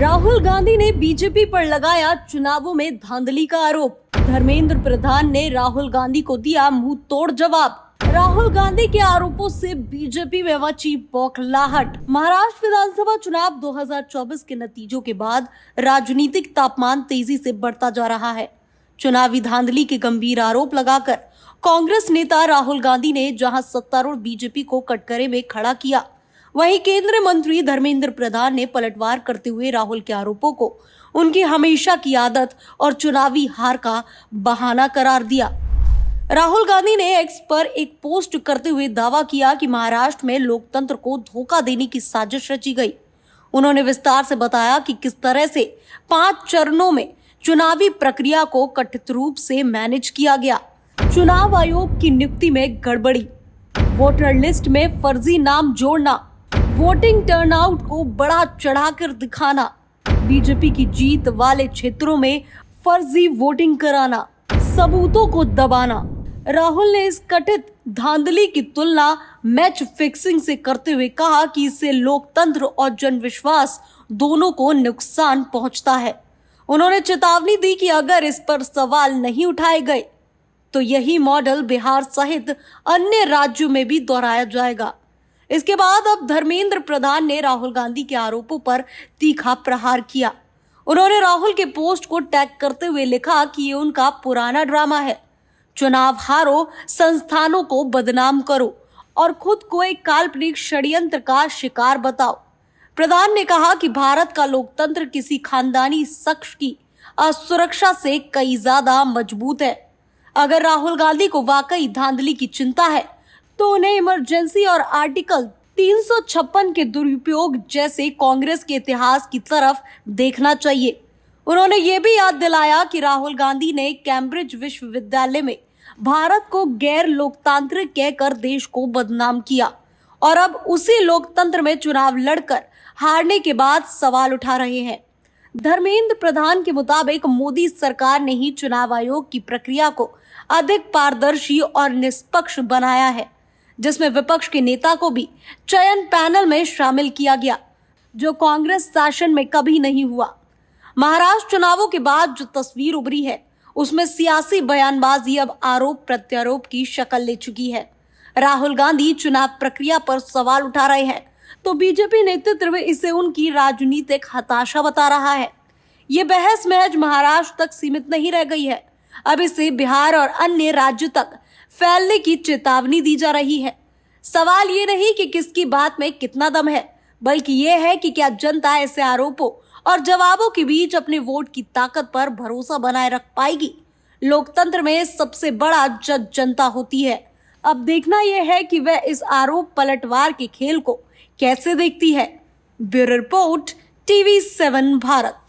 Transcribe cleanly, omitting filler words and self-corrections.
राहुल गांधी ने बीजेपी पर लगाया चुनावों में धांधली का आरोप। धर्मेंद्र प्रधान ने राहुल गांधी को दिया मुंह तोड़ जवाब। राहुल गांधी के आरोपों से बीजेपी में मची बौखलाहट। महाराष्ट्र विधानसभा चुनाव 2024 के नतीजों के बाद राजनीतिक तापमान तेजी से बढ़ता जा रहा है। चुनावी धांधली के गंभीर आरोप लगाकर कांग्रेस नेता राहुल गांधी ने जहां सत्तारूढ़ बीजेपी को कटघरे में खड़ा किया, वहीं केंद्रीय मंत्री धर्मेंद्र प्रधान ने पलटवार करते हुए राहुल के आरोपों को उनकी हमेशा की आदत और चुनावी हार का बहाना करार दिया। राहुल गांधी ने एक्स पर एक पोस्ट करते हुए दावा किया कि महाराष्ट्र में लोकतंत्र को धोखा देने की साजिश रची गई। उन्होंने विस्तार से बताया कि किस तरह से 5 चरणों में चुनावी प्रक्रिया को कथित रूप से मैनेज किया गया। चुनाव आयोग की नियुक्ति में गड़बड़ी, वोटर लिस्ट में फर्जी नाम जोड़ना, वोटिंग टर्नआउट को बढ़ा चढ़ाकर दिखाना, बीजेपी की जीत वाले क्षेत्रों में फर्जी वोटिंग कराना, सबूतों को दबाना। राहुल ने इस कथित धांधली की तुलना मैच फिक्सिंग से करते हुए कहा कि इससे लोकतंत्र और जनविश्वास दोनों को नुकसान पहुंचता है। उन्होंने चेतावनी दी कि अगर इस पर सवाल नहीं उठाए गए तो यही मॉडल बिहार सहित अन्य राज्यों में भी दोहराया जाएगा। इसके बाद अब धर्मेंद्र प्रधान ने राहुल गांधी के आरोपों पर तीखा प्रहार किया। उन्होंने राहुल के पोस्ट को टैग करते हुए लिखा कि ये उनका पुराना ड्रामा है। चुनाव हारो, संस्थानों को बदनाम करो और खुद को एक काल्पनिक षड्यंत्र का शिकार बताओ। प्रधान ने कहा कि भारत का लोकतंत्र किसी खानदानी शख्स की असुरक्षा से कई ज्यादा मजबूत है। अगर राहुल गांधी को वाकई धांधली की चिंता है तो उन्हें इमरजेंसी और आर्टिकल 356 के दुरुपयोग जैसे कांग्रेस के इतिहास की तरफ देखना चाहिए। उन्होंने ये भी याद दिलाया कि राहुल गांधी ने कैम्ब्रिज विश्वविद्यालय में भारत को गैर लोकतांत्रिक कहकर देश को बदनाम किया और अब उसी लोकतंत्र में चुनाव लड़कर हारने के बाद सवाल उठा रहे हैं। धर्मेंद्र प्रधान के मुताबिक मोदी सरकार ने ही चुनाव आयोग की प्रक्रिया को अधिक पारदर्शी और निष्पक्ष बनाया है, जिसमें विपक्ष के नेता को भी चयन पैनल में शामिल किया गया, जो कांग्रेस शासन में कभी नहीं हुआ। महाराष्ट्र चुनावों के बाद जो तस्वीर उभरी है उसमें सियासी बयानबाजी अब आरोप प्रत्यारोप की शक्ल ले चुकी है। राहुल गांधी चुनाव प्रक्रिया पर सवाल उठा रहे हैं तो बीजेपी नेतृत्व इसे उनकी राजनीतिक हताशा बता रहा है। ये बहस महज महाराष्ट्र तक सीमित नहीं रह गई है, अब इसे बिहार और अन्य राज्यों तक फैलने की चेतावनी दी जा रही है। सवाल ये नहीं कि किसकी बात में कितना दम है, बल्कि ये है कि क्या जनता ऐसे आरोपों और जवाबों के बीच अपने वोट की ताकत पर भरोसा बनाए रख पाएगी। लोकतंत्र में सबसे बड़ा जज जनता होती है। अब देखना यह है कि वह इस आरोप पलटवार के खेल को कैसे देखती है। Bureau report, TV7 Bharat.